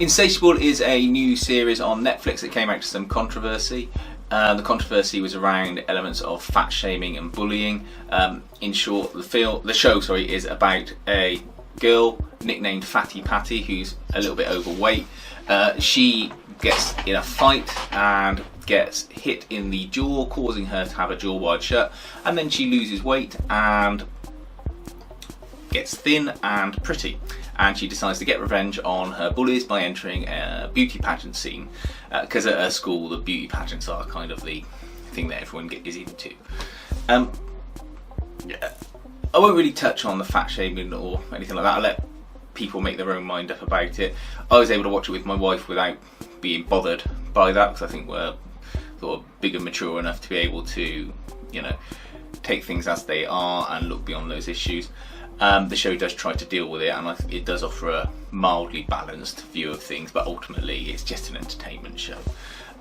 Insatiable is a new series on Netflix that came out to some controversy. The controversy was around elements of fat shaming and bullying. In short, the show is about a girl nicknamed Fatty Patty who's a little bit overweight. She gets in a fight and gets hit in the jaw, causing her to have a jaw wide shut, and then she loses weight and gets thin and pretty, and she decides to get revenge on her bullies by entering a beauty pageant scene, because at her school the beauty pageants are kind of the thing that everyone is into. I won't really touch on the fat shaming or anything like that. I'll let people make their own mind up about it. I was able to watch it with my wife without being bothered by that, because I think we're sort of big and mature enough to be able to, take things as they are and look beyond those issues. The show does try to deal with it, and it does offer a mildly balanced view of things, but ultimately it's just an entertainment show,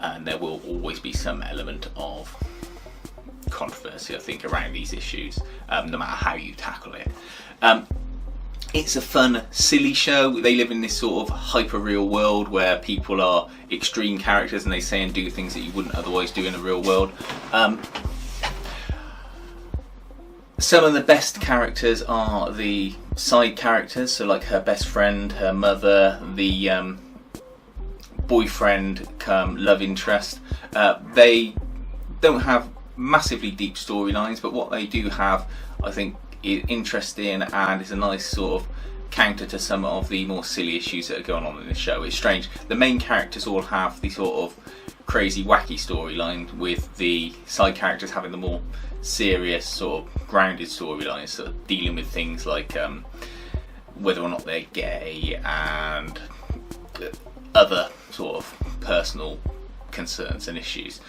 and there will always be some element of controversy, I think, around these issues, no matter how you tackle it. It's a fun, silly show. They live in this sort of hyper-real world where people are extreme characters and they say and do things that you wouldn't otherwise do in a real world. Some of the best characters are the side characters, so like her best friend, her mother, the boyfriend come love interest. They don't have massively deep storylines, but what they do have, I think, is interesting and is a nice sort of counter to some of the more silly issues that are going on in the show. It's strange. The main characters all have the sort of crazy, wacky storyline, with the side characters having the more serious, sort of grounded storylines, sort of dealing with things like whether or not they're gay and other sort of personal concerns and issues.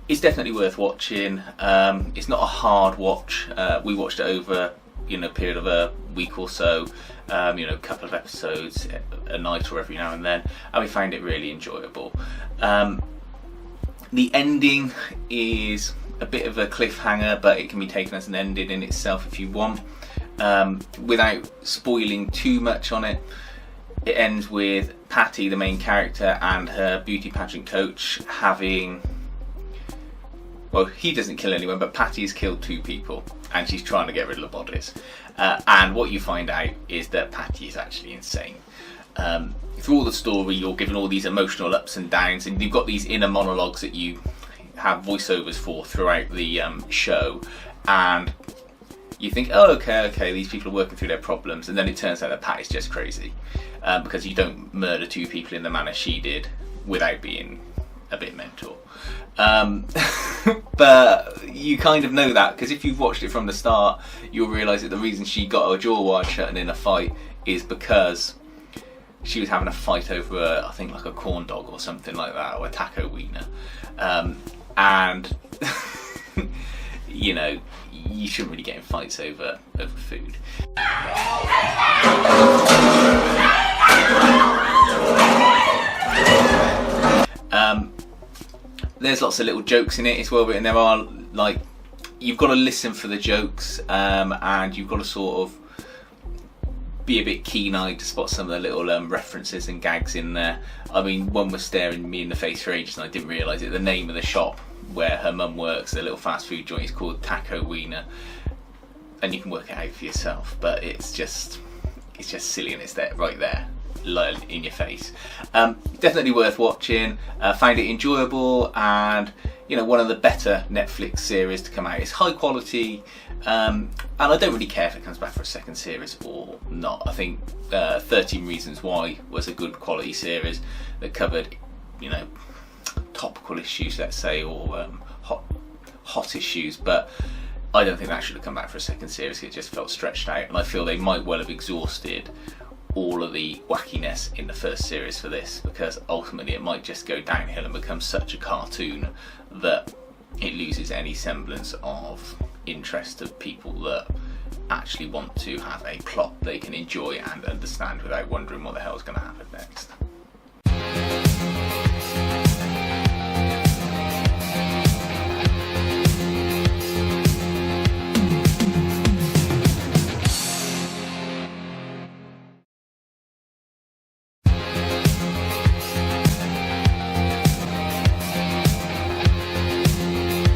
It's definitely worth watching. It's not a hard watch. We watched it over a period of a week or so, a couple of episodes a night or every now and then, and we found it really enjoyable. The ending is a bit of a cliffhanger, but it can be taken as an ending in itself if you want. Without spoiling too much on it, it ends with Patty, the main character, and her beauty pageant coach having... Well, he doesn't kill anyone, but Patty's killed 2 people, and she's trying to get rid of the bodies. And what you find out is that Patty is actually insane. Through all the story, you're given all these emotional ups and downs, and you've got these inner monologues that you have voiceovers for throughout the show. And you think, oh, okay, these people are working through their problems, and then it turns out that Patty's just crazy, because you don't murder 2 people in the manner she did without being a bit mental. But you kind of know that, because if you've watched it from the start, you'll realise that the reason she got her jaw wide shut and in a fight is because she was having a fight over, I think, like a corn dog or something like that, or a taco wiener. And you shouldn't really get in fights over food. There's lots of little jokes in it. It's well written. There are, you've got to listen for the jokes, and you've got to sort of be a bit keen-eyed to spot some of the little references and gags in there. I mean, one was staring me in the face for ages and I didn't realise it. The name of the shop where her mum works, the little fast food joint, is called Taco Wiener, and you can work it out for yourself, but it's just silly, and it's there, right there, in your face. Definitely worth watching. Found it enjoyable, and one of the better Netflix series to come out. It's high quality, and I don't really care if it comes back for a second series or not. I think 13 Reasons Why was a good quality series that covered topical issues, let's say, or hot issues, but I don't think that should have come back for a second series. It just felt stretched out, and I feel they might well have exhausted all of the wackiness in the first series for this, because ultimately it might just go downhill and become such a cartoon that it loses any semblance of interest to people that actually want to have a plot they can enjoy and understand without wondering what the hell is going to happen next.